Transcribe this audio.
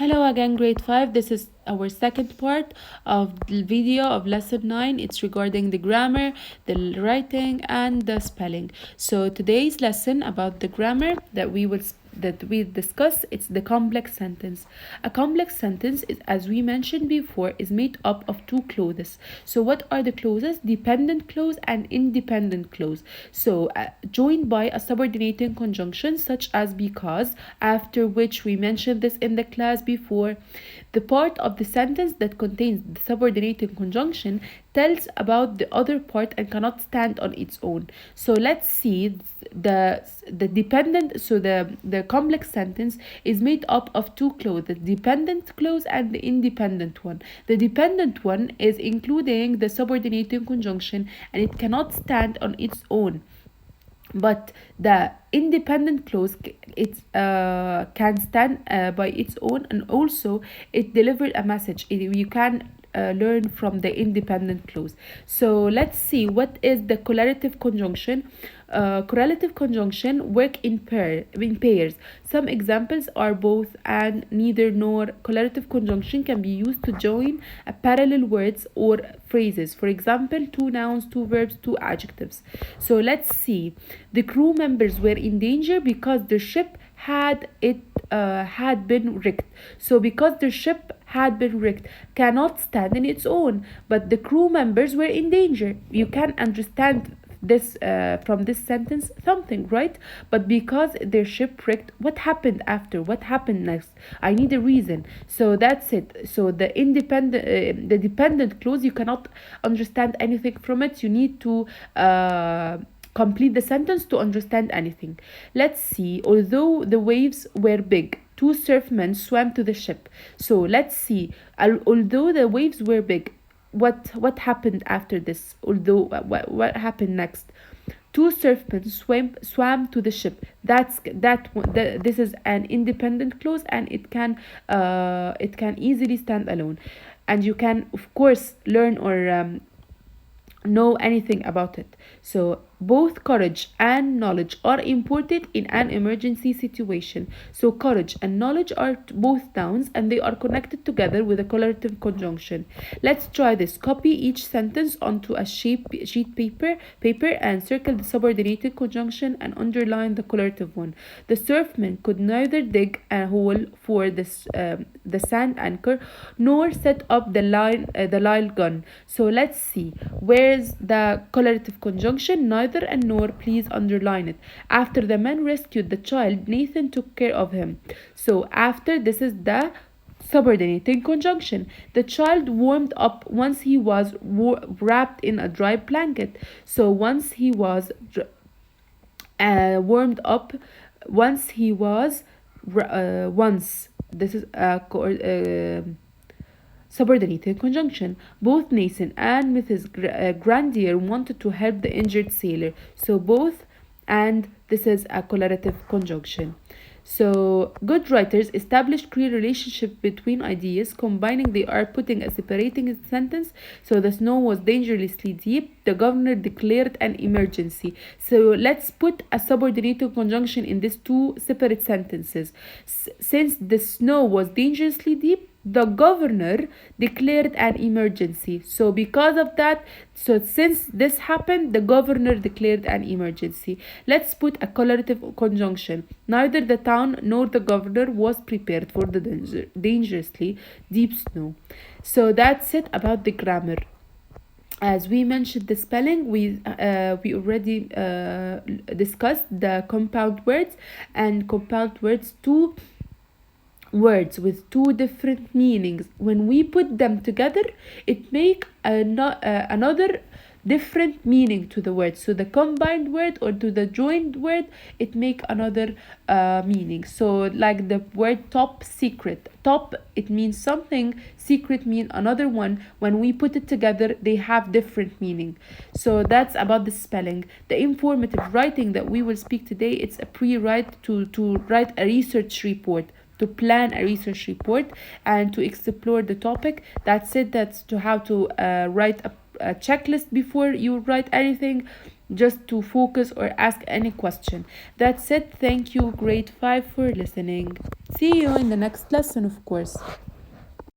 Hello again, grade 5. This is our second part of the video of lesson 9. It's regarding the grammar, the writing, and the spelling. So today's lesson about the grammar that we discuss, it's the complex sentence. A complex sentence is, as we mentioned before, is made up of two clauses. So what are the clauses? Dependent clause and independent clause. So joined by a subordinating conjunction such as because, after which we mentioned this in the class before. The part of the sentence that contains the subordinating conjunction tells about the other part and cannot stand on its own. So let's see the dependent. So the complex sentence is made up of two clauses, the dependent clause and the independent one. The dependent one is including the subordinating conjunction and it cannot stand on its own, but the independent clause can stand by its own, and also it delivered a message. You can learn from the independent clause. So let's see what is the correlative conjunction. Correlative conjunction work in pairs. Some examples are both and, neither, nor. Correlative conjunction can be used to join a parallel words or phrases. For example, two nouns, two verbs, two adjectives. So let's see. The crew members were in danger because the ship had been wrecked. So because the ship had been wrecked cannot stand on its own, but the crew members were in danger. You can understand this from this sentence something, right? But because they're shipwrecked, what happened after? What happened next? I need a reason. So that's it. So the dependent clause, you cannot understand anything from it. You need to complete the sentence to understand anything. Let's see. Although the waves were big, two surfmen swam to the ship. So let's see. Although the waves were big, what happened after this? Although what happened next? Two surfmen swam to the ship. This is an independent clause, and it can easily stand alone, and you can of course learn or know anything about it. So both courage and knowledge are important in an emergency situation. So courage and knowledge are both nouns and they are connected together with a correlative conjunction. Let's try this. Copy each sentence onto a sheet paper and circle the subordinated conjunction and underline the correlative one. The surfman could neither dig a hole for the sand anchor nor set up the lyle gun. So let's see. Where's the correlative conjunction? Neither and nor. Please underline it. After the man rescued the child, Nathan took care of him. So after, this is the subordinating conjunction. The child warmed up once he was wrapped in a dry blanket. So once he was warmed up, once he was once, this is subordinated conjunction. Both Nathan and Mrs. Grandier wanted to help the injured sailor. So both, and this is a correlative conjunction. So good writers establish clear relationship between ideas, combining they are putting a separating sentence. So the snow was dangerously deep. The governor declared an emergency. So let's put a subordinated conjunction in these two separate sentences. Since the snow was dangerously deep, the governor declared an emergency. So because of that, so since this happened, the governor declared an emergency. Let's put a correlative conjunction. Neither the town nor the governor was prepared for the dangerously deep snow. So that's it about the grammar. As we mentioned the spelling, we already discussed the compound words, and compound words, two words with two different meanings. When we put them together, it make another different meaning to the word. So the combined word or to the joined word, it make another meaning. So like the word top secret. Top, it means something. Secret mean another one. When we put it together, they have different meaning. So that's about the spelling. The informative writing that we will speak today, it's a pre-write to write a research report, to plan a research report and to explore the topic. That's it. That's to how to write a checklist before you write anything. just to focus or ask any question. That's it. Thank you, grade 5, for listening. See you in the next lesson, of course.